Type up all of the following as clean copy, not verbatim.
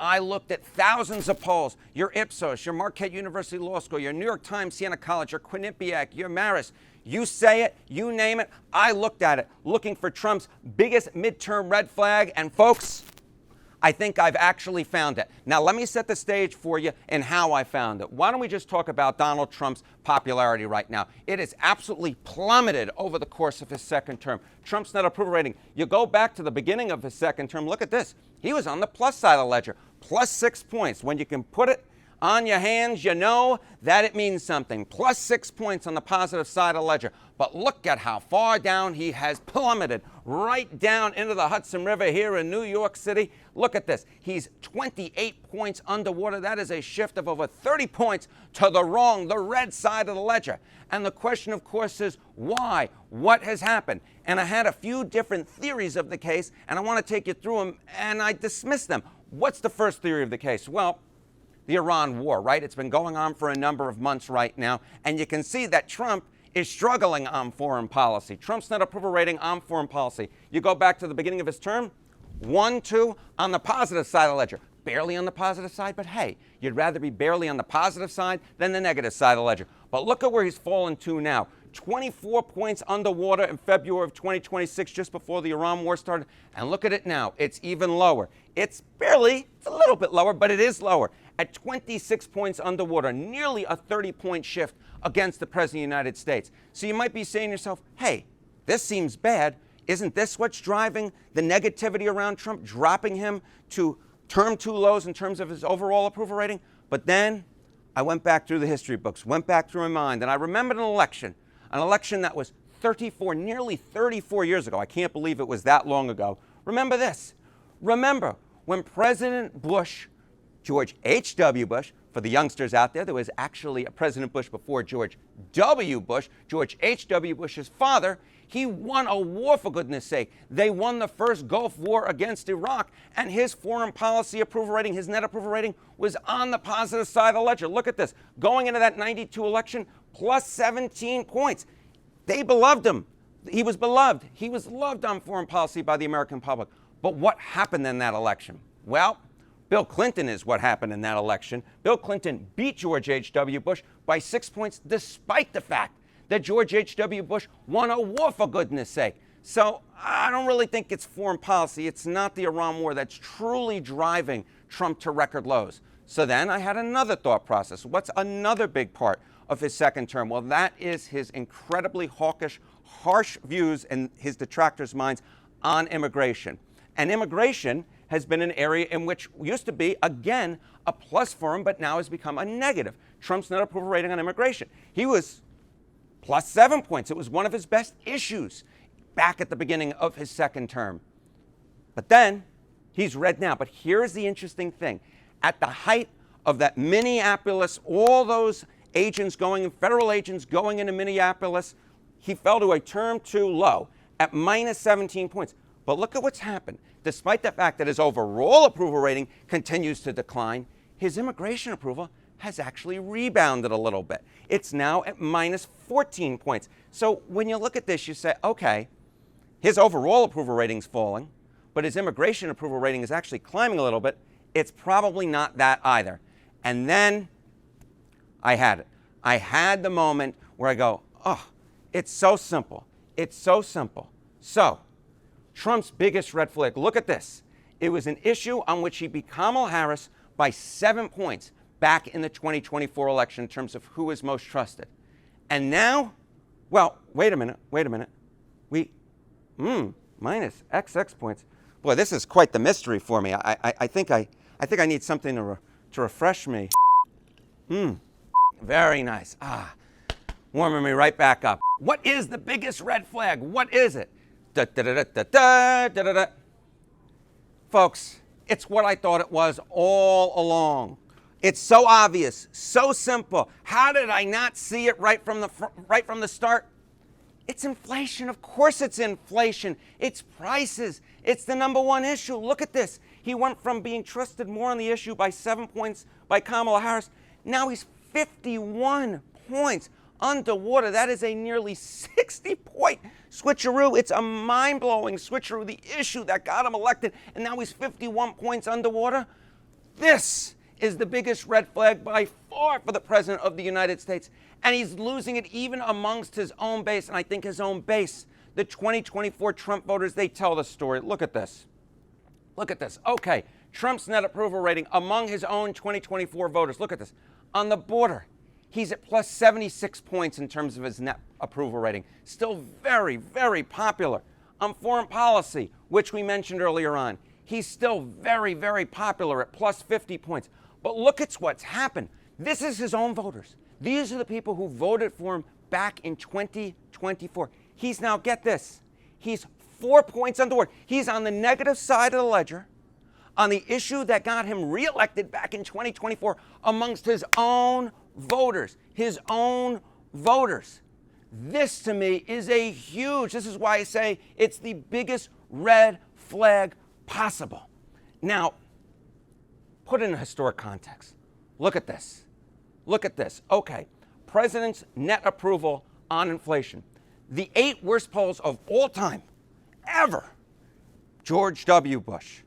I looked at thousands of polls, your Ipsos, your Marquette University Law School, your New York Times, Siena College, your Quinnipiac, your Marist. You say it, you name it, I looked at it, looking for Trump's biggest midterm red flag, and folks, I think I've actually found it. Now, let me set the stage for you and how I found it. Why don't we just talk about Donald Trump's popularity right now? It has absolutely plummeted over the course of his second term. Trump's net approval rating, you go back to the beginning of his second term, look at this. He was on the plus side of the ledger, plus 6 points. When you can put it on your hands, you know that it means something. Plus 6 points on the positive side of the ledger. But look at how far down he has plummeted, right down into the Hudson River here in New York City. Look at this. He's 28 points underwater. That is a shift of over 30 points to the red side of the ledger. And the question, of course, is why? What has happened? And I had a few different theories of the case, and I want to take you through them, and I dismissed them. What's the first theory of the case? Well, the Iran war, right? It's been going on for a number of months right now, and you can see that Trump is struggling on foreign policy. Trump's net approval rating on foreign policy. You go back to the beginning of his term, 1, 2 on the positive side of the ledger. Barely on the positive side, but hey, you'd rather be barely on the positive side than the negative side of the ledger. But look at where he's fallen to now. 24 points underwater in February of 2026, just before the Iran war started. And look at it now. It's even lower. It's a little bit lower, but it is lower. At 26 points underwater, nearly a 30-point shift against the President of the United States. So you might be saying to yourself, hey, this seems bad. Isn't this what's driving the negativity around Trump, dropping him to term 2 lows in terms of his overall approval rating? But then I went back through the history books, went back through my mind, and I remembered an election that was nearly 34 years ago. I can't believe it was that long ago. Remember this. Remember when President Bush, George H.W. Bush, for the youngsters out there was actually a President Bush before George W. Bush, George H.W. Bush's father, he won a war, for goodness sake. They won the first Gulf War against Iraq, and his foreign policy approval rating, his net approval rating, was on the positive side of the ledger. Look at this. Going into that 92 election, plus 17 points. They beloved him. He was beloved. He was loved on foreign policy by the American public. But what happened in that election? Well, Bill Clinton is what happened in that election. Bill Clinton beat George H.W. Bush by 6 points, despite the fact that George H.W. Bush won a war, for goodness sake. So I don't really think it's foreign policy. It's not the Iran war that's truly driving Trump to record lows. So then I had another thought process. What's another big part of his second term? Well, that is his incredibly hawkish, harsh views in his detractors' minds on immigration. And immigration has been an area in which used to be, again, a plus for him, but now has become a negative. Trump's net approval rating on immigration. He was plus 7 points. It was one of his best issues back at the beginning of his second term. But then he's red now. But here's the interesting thing. At the height of that Minneapolis, all those agents going, federal agents going into Minneapolis, he fell to a term 2 low at minus 17 points. But look at what's happened. Despite the fact that his overall approval rating continues to decline, his immigration approval has actually rebounded a little bit. It's now at minus 14 points. So when you look at this, you say, okay, his overall approval rating's falling, but his immigration approval rating is actually climbing a little bit. It's probably not that either. And then I had it. I had the moment where I go, oh, it's so simple. It's so simple. So Trump's biggest red flag, look at this. It was an issue on which he beat Kamala Harris by 7 points back in the 2024 election in terms of who is most trusted. And now, well, wait a minute. Minus XX points. Boy, this is quite the mystery for me. I think I need something to refresh me. Very nice. Warming me right back up. What is the biggest red flag? What is it? Folks, it's what I thought it was all along. It's so obvious, so simple. How did I not see it right from the start? It's inflation. Of course it's inflation. It's prices. It's the number one issue. Look at this. He went from being trusted more on the issue by 7 points by Kamala Harris. Now he's 51 points underwater. That is a nearly 60-point switcheroo. It's a mind-blowing switcheroo. The issue that got him elected, and now he's 51 points underwater. This is the biggest red flag by far for the President of the United States. And he's losing it even amongst his own base. And I think his own base, the 2024 Trump voters, they tell the story. Look at this. Look at this. Okay, Trump's net approval rating among his own 2024 voters. Look at this. On the border, he's at plus 76 points in terms of his net approval rating. Still very, very popular. On foreign policy, which we mentioned earlier on, he's still very, very popular at plus 50 points. But look at what's happened. This is his own voters. These are the people who voted for him back in 2024. He's now, get this, he's 4 points on the board. He's on the negative side of the ledger on the issue that got him reelected back in 2024 amongst his own voters. His own voters. This, to me, is a huge, this is why I say it's the biggest red flag possible. Now, put it in a historic context. Look at this. Look at this. Okay, president's net approval on inflation. The 8 worst polls of all time, ever. George W. Bush,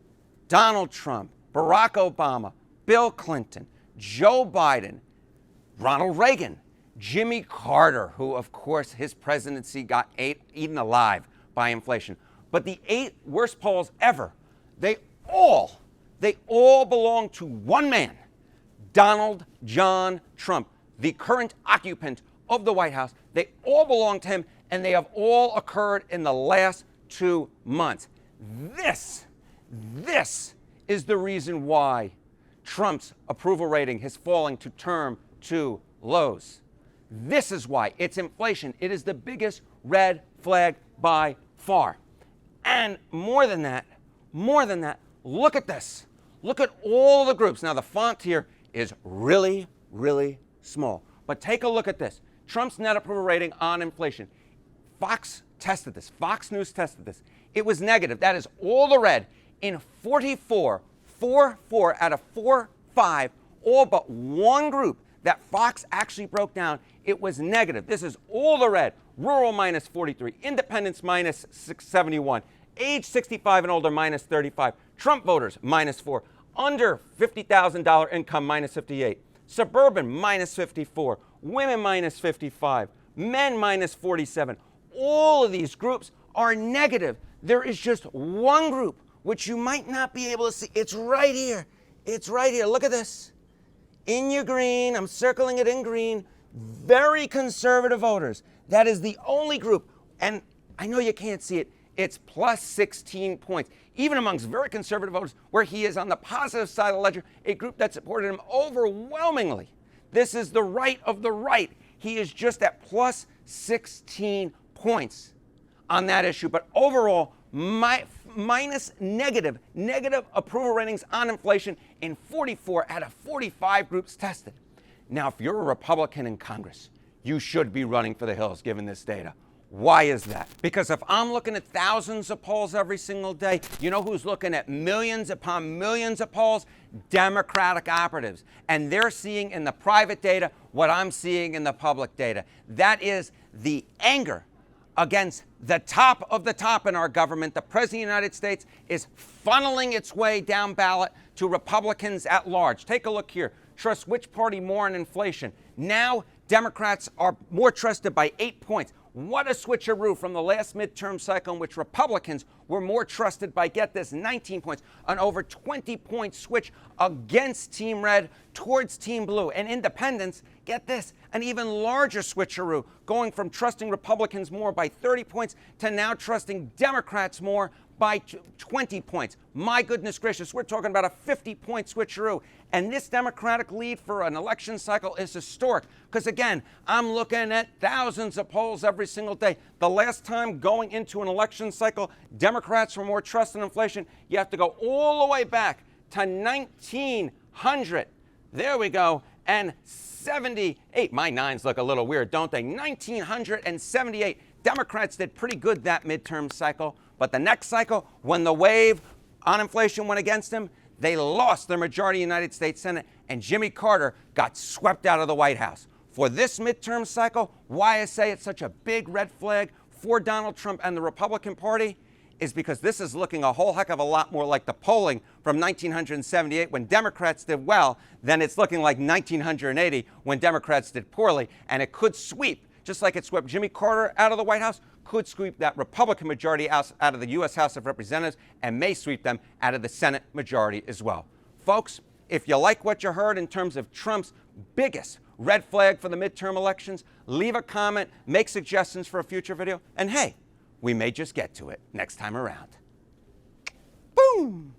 Donald Trump, Barack Obama, Bill Clinton, Joe Biden, Ronald Reagan, Jimmy Carter, who, of course, his presidency got eaten alive by inflation. But the 8 worst polls ever, they all belong to one man, Donald John Trump, the current occupant of the White House. They all belong to him, and they have all occurred in the last 2 months. This is the reason why Trump's approval rating is falling to term 2 lows. This is why. It's inflation. It is the biggest red flag by far. And more than that, look at this. Look at all the groups. Now, the font here is really, really small. But take a look at this. Trump's net approval rating on inflation. Fox tested this. Fox News tested this. It was negative. That is all the red in 44 out of 45, all but one group that Fox actually broke down. It was negative. This is all the red. Rural minus 43, independents minus 671, age 65 and older minus 35, Trump voters minus 4, under $50,000 income minus 58, suburban minus 54, women minus 55, men minus 47. All of these groups are negative. There is just one group which you might not be able to see. It's right here. It's right here. Look at this. In your green, I'm circling it in green, very conservative voters. That is the only group, and I know you can't see it, it's plus 16 points. Even amongst very conservative voters, where he is on the positive side of the ledger, a group that supported him overwhelmingly. This is the right of the right. He is just at plus 16 points on that issue. But overall, minus negative approval ratings on inflation in 44 out of 45 groups tested. Now, if you're a Republican in Congress, you should be running for the hills given this data. Why is that? Because if I'm looking at thousands of polls every single day, you know who's looking at millions upon millions of polls? Democratic operatives. And they're seeing in the private data what I'm seeing in the public data. That is the anger against the top of the top in our government. The President of the United States is funneling its way down ballot to Republicans at large. Take a look here. Trust which party more on inflation? Now, Democrats are more trusted by 8 points. What a switcheroo from the last midterm cycle in which Republicans were more trusted by, get this, 19 points. An over 20-point switch against Team Red towards Team Blue. And independents, get this, an even larger switcheroo, going from trusting Republicans more by 30 points to now trusting Democrats more by 20 points. My goodness gracious, we're talking about a 50-point switcheroo. And this Democratic lead for an election cycle is historic. Because again, I'm looking at thousands of polls every single day. The last time going into an election cycle, Democrats were more trusted in inflation. You have to go all the way back to 1900. There we go. And 78. My nines look a little weird, don't they? 1978. Democrats did pretty good that midterm cycle. But the next cycle, when the wave on inflation went against them, they lost their majority in the United States Senate, and Jimmy Carter got swept out of the White House. For this midterm cycle, why I say it's such a big red flag for Donald Trump and the Republican Party is because this is looking a whole heck of a lot more like the polling from 1978 when Democrats did well than it's looking like 1980 when Democrats did poorly. And it could sweep, just like it swept Jimmy Carter out of the White House, could sweep that Republican majority out of the U.S. House of Representatives and may sweep them out of the Senate majority as well. Folks, if you like what you heard in terms of Trump's biggest red flag for the midterm elections, leave a comment, make suggestions for a future video, and hey, we may just get to it next time around. Boom!